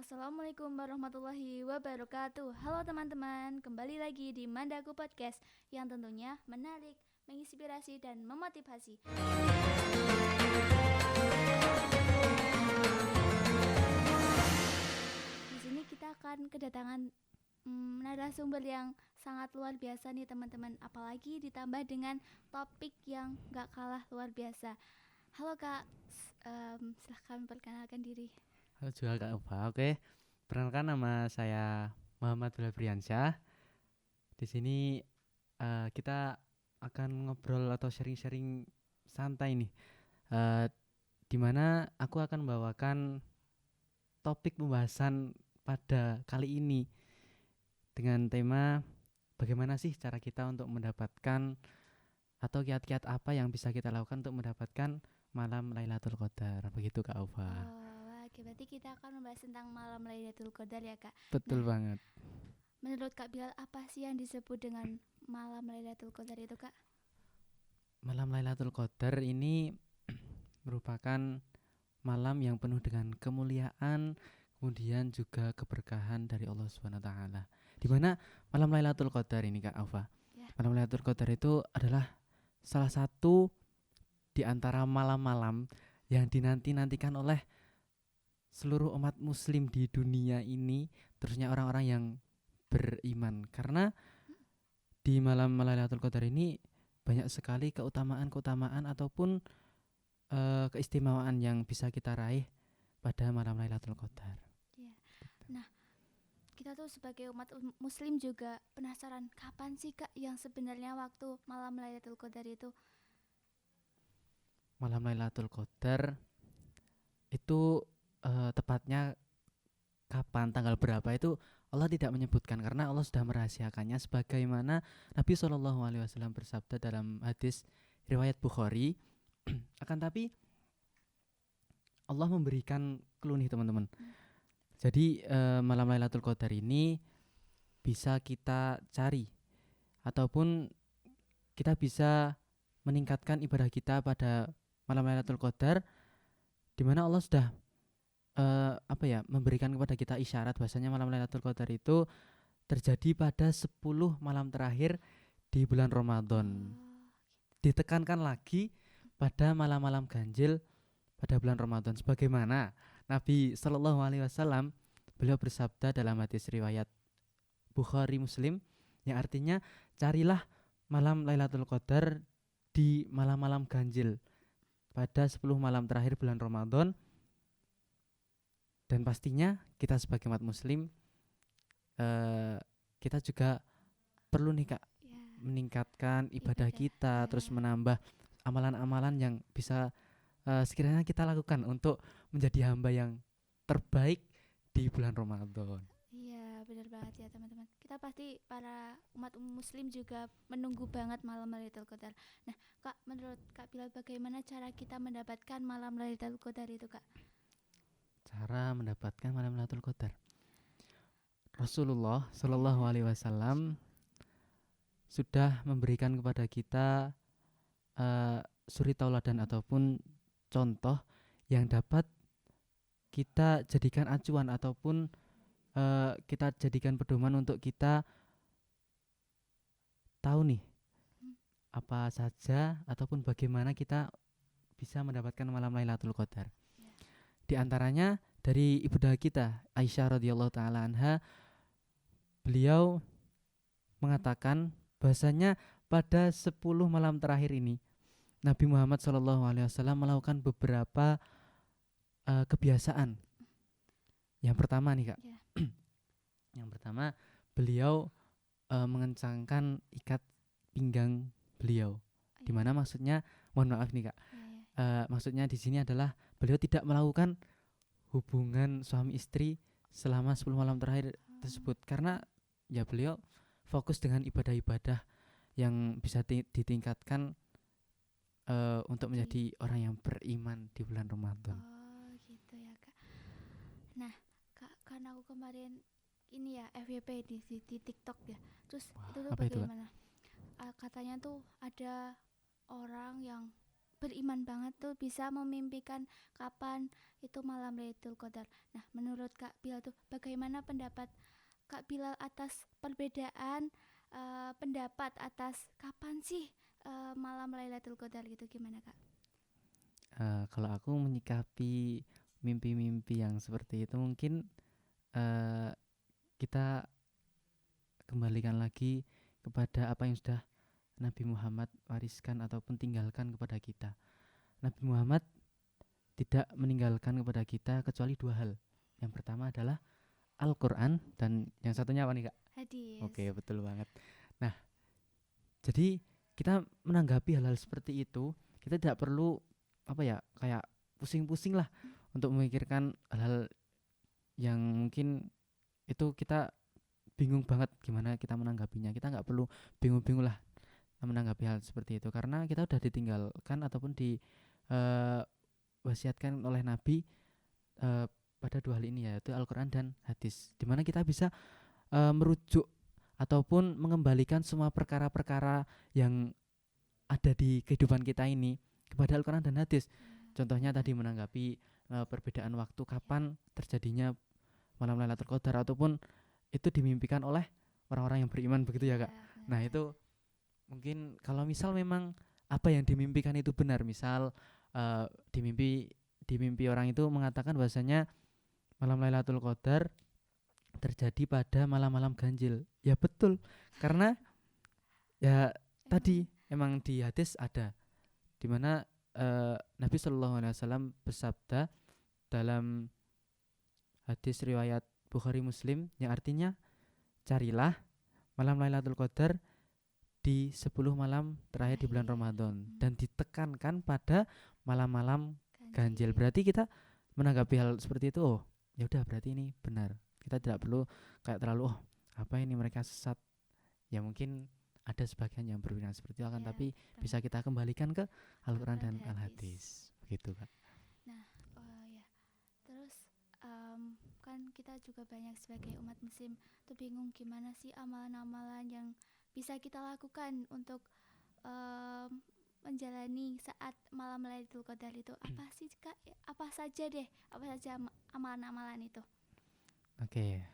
Assalamualaikum warahmatullahi wabarakatuh. Halo teman-teman, kembali lagi di Mandaku Podcast yang tentunya menarik, menginspirasi dan memotivasi. Di sini kita akan kedatangan narasumber yang sangat luar biasa nih teman-teman. Apalagi ditambah dengan topik yang gak kalah luar biasa. Halo Kak, silahkan perkenalkan diri. Halo juga Kak Ufa. Oke, perkenalkan nama saya Muhammad Febriansyah. Di sini kita akan ngobrol atau sharing-sharing santai nih. Eh, di mana aku akan membawakan topik pembahasan pada kali ini dengan tema bagaimana sih cara kita untuk mendapatkan atau kiat-kiat apa yang bisa kita lakukan untuk mendapatkan malam Lailatul Qadar. Begitu Kak Ufa. Oh, oke, berarti kita akan membahas tentang malam Lailatul Qadar ya Kak. Betul Nah, banget. menurut Kak Bilal apa sih yang disebut dengan malam Lailatul Qadar itu Kak? Malam Lailatul Qadar ini merupakan malam yang penuh dengan kemuliaan, kemudian juga keberkahan dari Allah Subhanahu wa taala. Di mana malam Lailatul Qadar ini Kak Alfa. Ya. Malam Lailatul Qadar itu adalah salah satu di antara malam-malam yang dinanti-nantikan oleh seluruh umat muslim di dunia ini, terusnya orang-orang yang beriman. Karena di malam Lailatul Qadar ini banyak sekali keutamaan-keutamaan ataupun keistimewaan yang bisa kita raih pada malam Lailatul Qadar. Ya. Nah, kita tuh sebagai umat muslim juga penasaran kapan sih Kak yang sebenarnya waktu malam Lailatul Qadar itu? Malam Lailatul Qadar itu tepatnya kapan, tanggal berapa itu Allah tidak menyebutkan karena Allah sudah merahasiakannya sebagaimana Nabi SAW bersabda dalam hadis riwayat Bukhari. Akan tapi Allah memberikan clue nih teman-teman. Jadi malam Lailatul Qadar ini bisa kita cari ataupun kita bisa meningkatkan ibadah kita pada malam Lailatul Qadar, di mana Allah sudah memberikan kepada kita isyarat bahwasanya malam Lailatul Qadar itu terjadi pada 10 malam terakhir di bulan Ramadan. Ditekankan lagi pada malam-malam ganjil pada bulan Ramadan, sebagaimana Nabi Shallallahu Alaihi Wasallam beliau bersabda dalam hadis riwayat Bukhari Muslim yang artinya carilah malam Lailatul Qadar di malam-malam ganjil pada 10 malam terakhir bulan Ramadan. Dan pastinya kita sebagai umat muslim kita juga perlu nih Kak meningkatkan ibadah kita, terus menambah amalan-amalan yang bisa sekiranya kita lakukan untuk menjadi hamba yang terbaik di bulan Ramadan. Iya, benar banget ya teman-teman. Kita pasti para umat muslim juga menunggu banget malam Lailatul Qadar. Nah, Kak, menurut Kak Bilal bagaimana cara kita mendapatkan malam Lailatul Qadar itu, Kak? Cara mendapatkan malam Lailatul Qadar. Rasulullah Shallallahu Alaihi Wasallam sudah memberikan kepada kita suri tauladan ataupun contoh yang dapat kita jadikan acuan ataupun kita jadikan pedoman untuk kita tahu nih apa saja ataupun bagaimana kita bisa mendapatkan malam Lailatul Qadar. Di antaranya dari ibunda kita Aisyah radhiyallahu taala anha, beliau mengatakan bahasanya pada 10 malam terakhir ini Nabi Muhammad SAW melakukan beberapa kebiasaan. Yang pertama nih Kak, yang pertama beliau mengencangkan ikat pinggang beliau. Dimana maksudnya, mohon maaf nih Kak, maksudnya di sini adalah beliau tidak melakukan hubungan suami istri selama 10 malam terakhir tersebut, karena ya beliau fokus dengan ibadah-ibadah yang bisa ditingkatkan untuk menjadi orang yang beriman di bulan Ramadan. Oh gitu ya Kak. Nah Kak, karena aku kemarin ini ya FYP di TikTok ya. Terus itu tuh bagaimana? Katanya tuh ada orang yang beriman banget tuh bisa memimpikan kapan itu malam Lailatul Qadar. Nah, menurut Kak Bilal tuh bagaimana pendapat Kak Bilal atas perbedaan pendapat atas kapan sih malam Lailatul Qadar gitu, gimana Kak? Kalau aku menyikapi mimpi-mimpi yang seperti itu mungkin eh, kita kembalikan lagi kepada apa yang sudah Nabi Muhammad wariskan ataupun tinggalkan kepada kita. Nabi Muhammad tidak meninggalkan kepada kita kecuali dua hal. Yang pertama adalah Al-Quran dan yang satunya apa nih Kak? Hadis. Oke, betul banget. Nah, jadi kita menanggapi hal-hal seperti itu, kita tidak perlu apa ya, kayak pusing-pusing lah untuk memikirkan hal-hal yang mungkin itu kita bingung banget gimana kita menanggapinya. Kita nggak perlu bingung-bingung lah menanggapi hal seperti itu karena kita udah ditinggalkan ataupun wasiatkan oleh Nabi eh, pada dua hal ini, yaitu Al-Quran dan hadis, dimana kita bisa merujuk ataupun mengembalikan semua perkara-perkara yang ada di kehidupan kita ini kepada Al-Quran dan hadis. Contohnya tadi menanggapi perbedaan waktu kapan terjadinya malam Lailatul Qadar ataupun itu dimimpikan oleh orang-orang yang beriman, begitu ya Kak. Nah itu mungkin kalau misal memang apa yang dimimpikan itu benar, misal di mimpi orang itu mengatakan bahwasanya malam Lailatul Qadar terjadi pada malam-malam ganjil, ya betul, karena ya tadi emang di hadis ada di mana Nabi Shallallahu Alaihi Wasallam bersabda dalam hadis riwayat Bukhari Muslim yang artinya carilah malam Lailatul Qadar di 10 malam terakhir di bulan Ramadan dan ditekankan pada malam-malam ganjil. Berarti kita menanggapi hal seperti itu, oh ya udah berarti ini benar. Kita tidak perlu kayak terlalu apa ini mereka sesat. Ya mungkin ada sebagian yang berpikiran seperti itu akan, tapi bisa kita kembalikan ke Al-Quran dan Al-Hadis. Begitu Kak. Nah, ya. Terus kan kita juga banyak sebagai umat muslim tuh bingung gimana sih amalan-amalan yang bisa kita lakukan untuk menjalani saat malam Lailatul Qadar itu. Apa sih Kak? Apa saja deh? Apa saja amalan-amalan itu? Oke.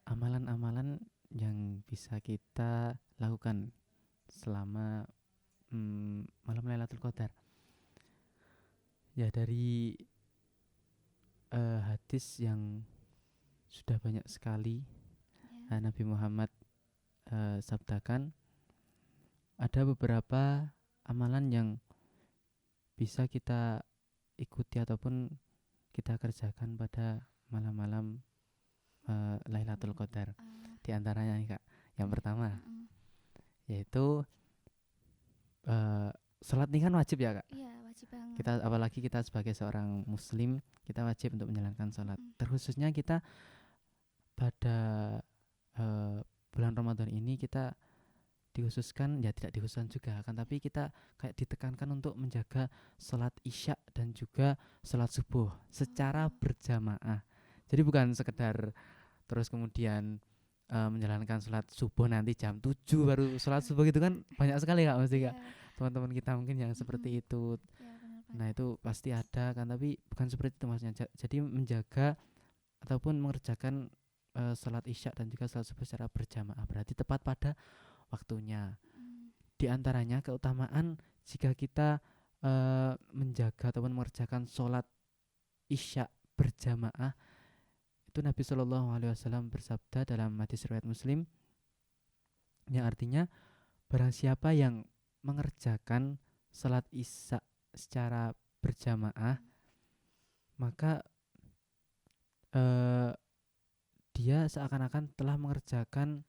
Amalan-amalan yang bisa kita lakukan selama malam Lailatul Qadar. Ya dari hadis yang sudah banyak sekali Nabi Muhammad sabdakan, ada beberapa amalan yang bisa kita ikuti ataupun kita kerjakan pada malam-malam Lailatul Qadar. Di antaranya nih Kak, yang pertama yaitu sholat ini kan wajib ya Kak. Iya, wajib banget. Kita apalagi kita sebagai seorang muslim, kita wajib untuk menjalankan sholat. Terkhususnya kita pada bulan Ramadan ini kita dikhususkan, ya tidak dikhususkan juga kan, tapi kita kayak ditekankan untuk menjaga sholat isya dan juga sholat subuh secara berjamaah. Jadi bukan sekedar terus kemudian menjalankan sholat subuh nanti jam 7 baru sholat subuh gitu kan, banyak sekali Kak, mesti Kak teman-teman kita mungkin yang seperti itu. Nah itu pasti ada kan, tapi bukan seperti itu maksudnya. Jadi menjaga ataupun mengerjakan sholat isya dan juga sholat subuh secara berjamaah, berarti tepat pada waktunya. Di antaranya keutamaan jika kita menjaga ataupun mengerjakan sholat isya berjamaah, itu Nabi Shallallahu Alaihi Wasallam bersabda dalam hadis riwayat Muslim yang artinya barang siapa yang mengerjakan sholat isya secara berjamaah, maka dia seakan-akan telah mengerjakan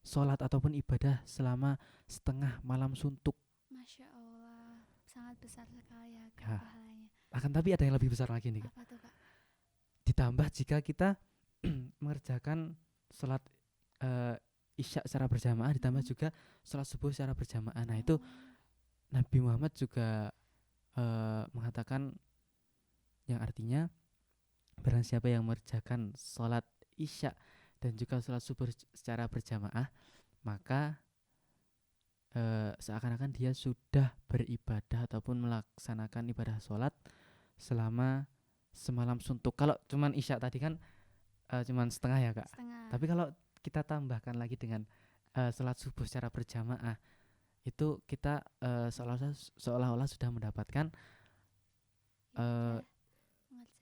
sholat ataupun ibadah selama setengah malam suntuk. Masya Allah, sangat besar sekali ya pahalanya. Akan tapi ada yang lebih besar lagi nih Kak. Apa tuh Kak? Ditambah jika kita mengerjakan sholat isya secara berjamaah, ditambah juga sholat subuh secara berjamaah. Nah itu Nabi Muhammad juga mengatakan yang artinya barang siapa yang mengerjakan sholat isya dan juga sholat subuh secara berjamaah, maka seakan-akan dia sudah beribadah ataupun melaksanakan ibadah sholat selama semalam suntuk. Kalau cuman isya tadi kan cuman setengah ya kak. Setengah. Tapi kalau kita tambahkan lagi dengan sholat subuh secara berjamaah, itu kita seolah-olah sudah mendapatkan Ibadah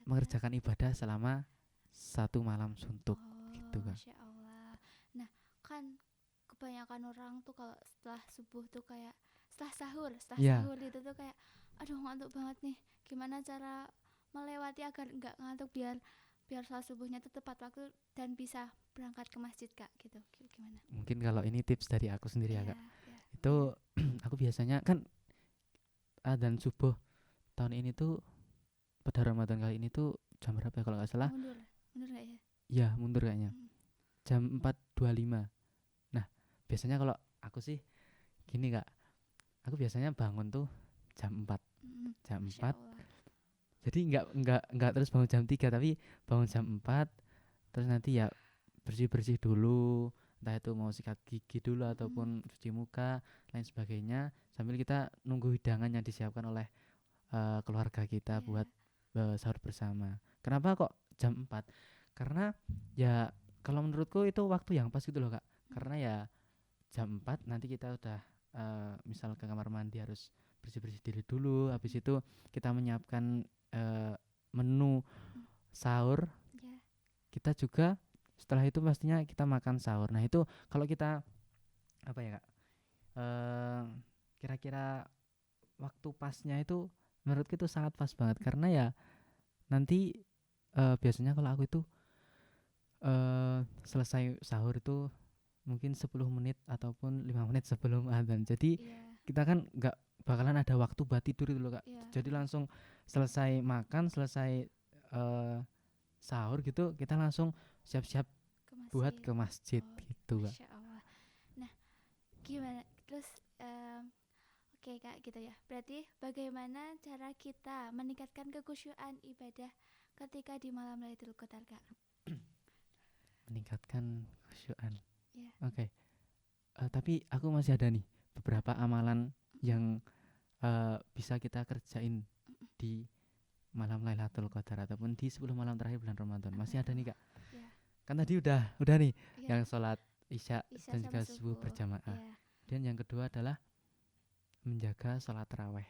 mengerjakan ibadah selama satu malam suntuk gitu kan. Masya Allah. Nah kan kebanyakan orang tuh kalau setelah subuh tuh kayak setelah Iya. sahur itu tuh kayak aduh ngantuk banget nih, gimana cara melewati agar nggak ngantuk biar biar sholat subuhnya tuh tepat waktu dan bisa berangkat ke masjid kak gitu. Gimana? Mungkin kalau ini tips dari aku sendiri ya Iya, kak. iya. Itu aku biasanya kan adzan subuh tahun ini tuh pada Ramadan kali ini tuh jam berapa ya kalau nggak salah? Mundur nggak ya? Ya mundur kayaknya. Mm. Jam 4.25. Nah biasanya kalau aku sih gini kak, aku biasanya bangun tuh jam 4. Jam Masya 4. Allah. Jadi nggak terus bangun jam 3 tapi bangun jam 4 terus nanti ya bersih-bersih dulu, entah itu mau sikat gigi dulu ataupun cuci muka lain sebagainya, sambil kita nunggu hidangan yang disiapkan oleh keluarga kita Iya. buat sahur bersama. Kenapa kok jam 4? Karena ya kalau menurutku itu waktu yang pas gitu loh kak. Karena ya jam 4 nanti kita udah misal ke kamar mandi harus bersih-bersih diri dulu, habis itu kita menyiapkan menu sahur, Ya. kita juga setelah itu pastinya kita makan sahur. Nah itu kalau kita apa ya kak, kira-kira waktu pasnya itu menurutku itu sangat pas banget karena ya nanti biasanya kalau aku itu selesai sahur itu mungkin 10 menit ataupun 5 menit sebelum adzan. Jadi Iya. kita kan nggak bakalan ada waktu buat tidur itu loh kak. Iya. Jadi langsung selesai makan, selesai sahur gitu, kita langsung siap-siap buat ke masjid Oh, gitu kak. Masya Allah. Nah, gimana? Terus, oke kak, gitu ya. Berarti bagaimana cara kita meningkatkan kekhusyuan ibadah ketika di malam Lailatul Qadar kak? Meningkatkan khusyuan. Ya. Oke. Tapi aku masih ada nih beberapa amalan yang bisa kita kerjain di malam Lailatul Qadar ataupun di 10 malam terakhir bulan Ramadan. Masih ada nih kak. Ya. Kan tadi udah nih Ya. yang sholat isya Isya dan juga sama subuh berjamaah. Ya. Dan yang kedua adalah menjaga sholat taraweh.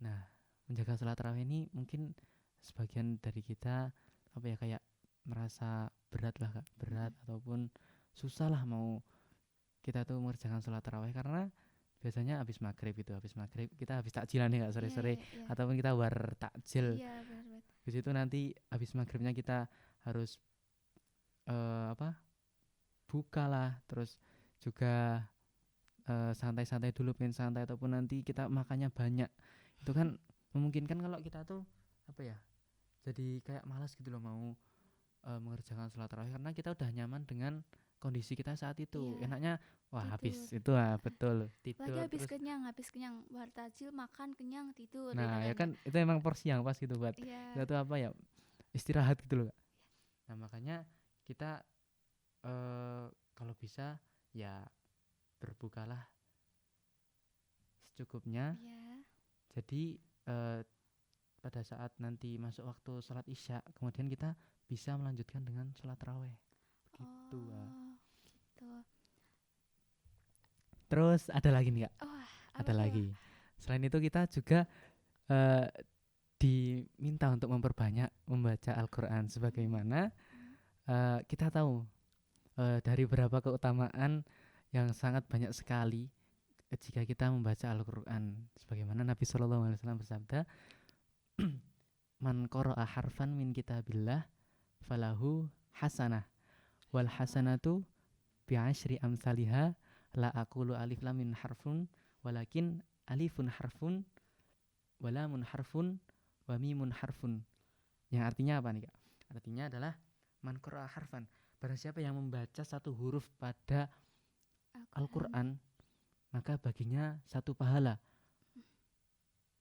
Nah, menjaga sholat taraweh ini mungkin sebagian dari kita apa ya kayak merasa berat lah kak, berat ataupun susah lah mau kita tuh mengerjakan sholat taraweh karena biasanya habis maghrib kita habis takjilan ya kak sore-sore ataupun kita war takjil. Iya, benar. Di situ nanti habis maghribnya kita harus buka lah, terus juga santai-santai dulu, pengen santai ataupun nanti kita makannya banyak. Itu kan memungkinkan kalau kita tuh apa ya, jadi kayak malas gitu loh mau mengerjakan sholat tarawih karena kita udah nyaman dengan kondisi kita saat itu. Iya. Enaknya wah Tidur. habis itu betul tidur Lagi habis terus. kenyang, war tajil, makan kenyang, tidur. Nah ya kan itu emang porsi yang pas gitu buat Iya. kita tuh apa ya, istirahat gitu loh Kak. Nah makanya kita kalau bisa ya berbukalah secukupnya. Iya. Jadi pada saat nanti masuk waktu sholat isya kemudian kita bisa melanjutkan dengan sholat taraweh gitu. Gitu. Terus ada lagi nih Kak. Ada tuh? lagi. Selain itu kita juga diminta untuk memperbanyak membaca Al-Quran sebagaimana kita tahu dari beberapa keutamaan yang sangat banyak sekali jika kita membaca Al-Quran. Sebagaimana Nabi SAW bersabda, man qara'a harfan min kitabillah falahu hasanah wal hasanatu bi'asyri amsalihha la aqulu alif lam min harfun walakin alifun harfun walamun harfun wa mimun harfun. Yang artinya apa nih Kak? Artinya adalah man qara'a harfan, barang siapa yang membaca satu huruf pada Al-Quran maka baginya satu pahala.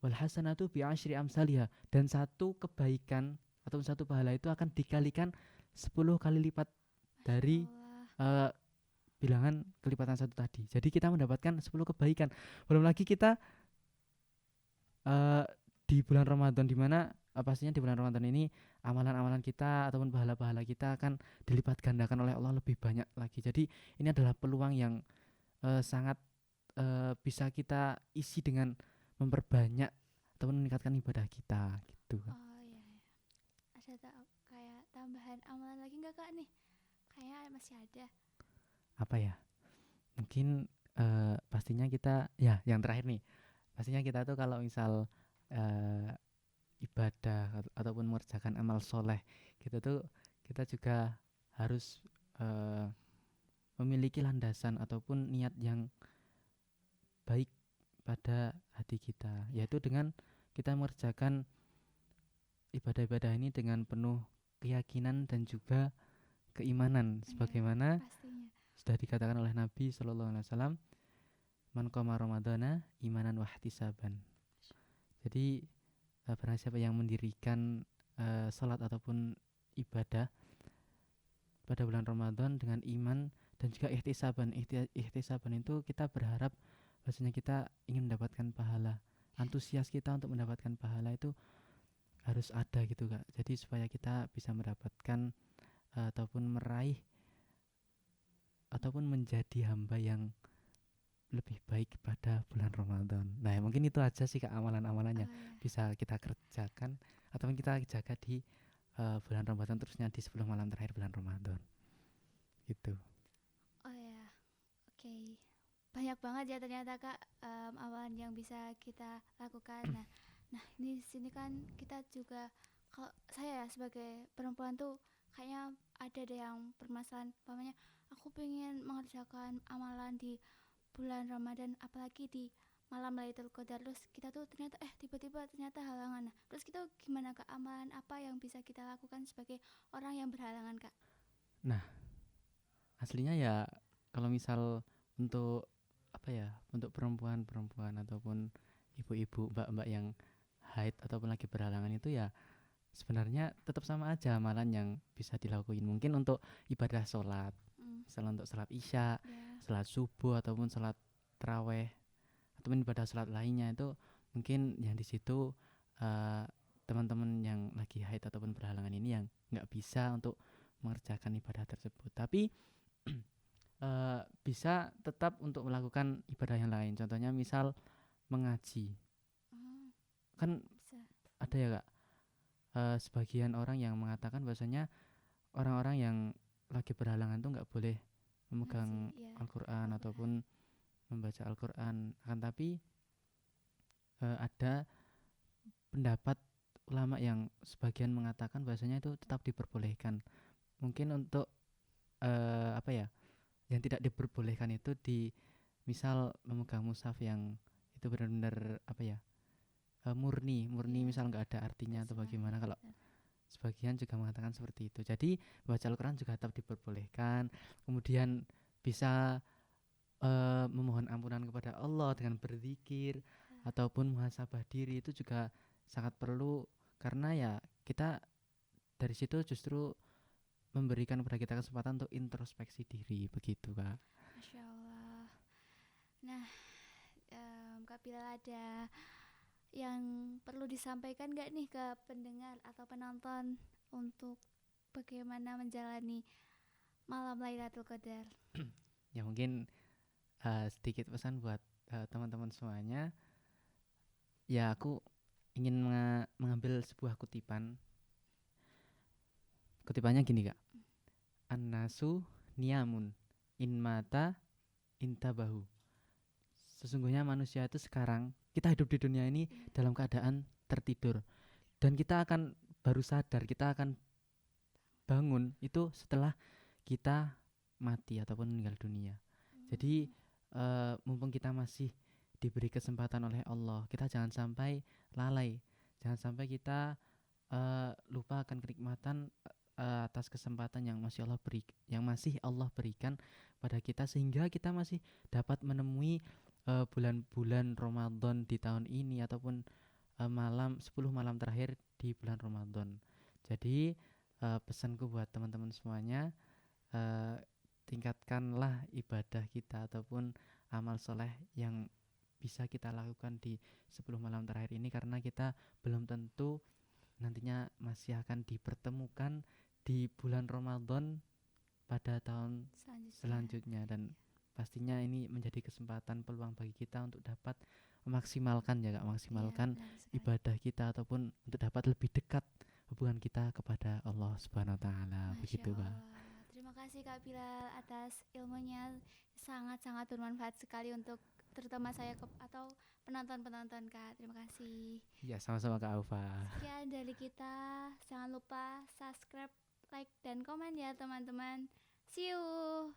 Wal hasanatu bi asyri amsalihha, dan satu kebaikan atau satu pahala itu akan dikalikan 10 kali lipat dari bilangan kelipatan satu tadi. Jadi kita mendapatkan 10 kebaikan. Belum lagi kita eh, di bulan Ramadan, di mana pastinya di bulan Ramadan ini amalan-amalan kita ataupun pahala-pahala kita akan dilipat gandakan oleh Allah lebih banyak lagi. Jadi ini adalah peluang yang sangat bisa kita isi dengan memperbanyak ataupun meningkatkan ibadah kita gitu. Oh iya, iya. Ada kayak tambahan amalan lagi nggak kak nih? Kayaknya masih ada. Apa ya? Mungkin pastinya kita ya yang terakhir nih. Pastinya kita tuh kalau misal eh, ibadah ataupun mengerjakan amal soleh gitu tuh kita juga harus eh, memiliki landasan ataupun niat yang baik pada hati kita, yaitu dengan kita mengerjakan ibadah-ibadah ini dengan penuh keyakinan dan juga keimanan, Iya, sebagaimana pastinya. sudah dikatakan oleh Nabi Shallallahu Alaihi Wasallam, man qama ramadana imanan wahtisaban. Jadi barang siapa yang mendirikan salat ataupun ibadah pada bulan Ramadan dengan iman dan juga ihtisaban. Ihtisaban itu kita berharap bahwasanya kita ingin mendapatkan pahala. Antusias kita untuk mendapatkan pahala itu harus ada gitu Kak. Jadi supaya kita bisa mendapatkan ataupun meraih ataupun menjadi hamba yang lebih baik pada bulan Ramadan. Nah, ya mungkin itu aja sih Kak amalan-amalannya Oh iya. bisa kita kerjakan ataupun kita jaga di bulan Ramadan, terusnya di 10 malam terakhir bulan Ramadan. Gitu. Oh ya, oke. Banyak banget ya ternyata kak amalan yang bisa kita lakukan. Nah ini di sini kan kita juga, kalau saya ya sebagai perempuan tuh kayaknya ada deh yang permasalahan, umpamanya aku pengen mengerjakan amalan di bulan Ramadan, apalagi di malam Lailatul Qadar, terus kita tuh ternyata tiba-tiba ternyata halangan. Nah terus kita gimana kak, amalan apa yang bisa kita lakukan sebagai orang yang berhalangan kak? Nah, aslinya ya kalau misal untuk apa ya, untuk perempuan-perempuan ataupun ibu-ibu, mbak-mbak yang haid ataupun lagi berhalangan itu ya sebenarnya tetap sama aja amalan yang bisa dilakuin. Mungkin untuk ibadah sholat, Hmm, misalnya untuk sholat isya, ya. sholat subuh ataupun sholat teraweh ataupun ibadah sholat lainnya itu mungkin yang di situ eh, teman-teman yang lagi haid ataupun berhalangan ini yang nggak bisa untuk mengerjakan ibadah tersebut. Tapi bisa tetap untuk melakukan ibadah yang lain. Contohnya misal mengaji. Oh, Kan bisa ada ya Kak, sebagian orang yang mengatakan bahwasanya orang-orang yang lagi berhalangan tuh nggak boleh ngaji memegang ya, Al-Quran Al-Quran. ataupun membaca Al-Quran. Akan tapi ada pendapat ulama yang sebagian mengatakan bahwasanya itu tetap diperbolehkan. Mungkin untuk apa ya, yang tidak diperbolehkan itu di misal memegang mushaf yang itu benar-benar apa ya, murni murni Iya, misal nggak ada artinya atau semuanya bagaimana. Kalau benar. sebagian juga mengatakan seperti itu. Jadi baca Al-Quran juga tetap diperbolehkan. Kemudian bisa memohon ampunan kepada Allah dengan berzikir ataupun muhasabah diri itu juga sangat perlu, karena ya kita dari situ justru memberikan kepada kita kesempatan untuk introspeksi diri begitu Kak. Masya Allah. Nah, Kak Bila ada yang perlu disampaikan gak nih ke pendengar atau penonton untuk bagaimana menjalani malam Lailatul Qadar? Ya mungkin sedikit pesan buat teman-teman semuanya. Ya aku ingin mengambil sebuah kutipan. Kutipannya gini Kak. An-nasu niyamun in mata intabahu. Sesungguhnya manusia itu sekarang, kita hidup di dunia ini Iya. dalam keadaan tertidur, dan kita akan baru sadar, kita akan bangun itu setelah kita mati ataupun meninggal dunia. Jadi mumpung kita masih diberi kesempatan oleh Allah, kita jangan sampai lalai, jangan sampai kita lupa akan kenikmatan atas kesempatan yang masih Allah berikan pada kita, sehingga kita masih dapat menemui bulan-bulan Ramadan di tahun ini ataupun 10 malam terakhir di bulan Ramadan. Jadi pesanku buat teman-teman semuanya, eh, tingkatkanlah ibadah kita ataupun amal soleh yang bisa kita lakukan di 10 malam terakhir ini, karena kita belum tentu nantinya masih akan dipertemukan di bulan Ramadan pada tahun selanjutnya, dan pastinya ini menjadi kesempatan peluang bagi kita untuk dapat memaksimalkan ya Kak, maksimalkan ibadah kita ataupun untuk dapat lebih dekat hubungan kita kepada Allah Subhanahu wa taala. Begitu Kak. Terima kasih Kak Bilal atas ilmunya, sangat-sangat bermanfaat sekali untuk terutama saya atau penonton-penonton Kak. Terima kasih. Ya, sama-sama Kak Aufa. Sekian dari kita. Jangan lupa subscribe, like, dan komen ya teman-teman. See you.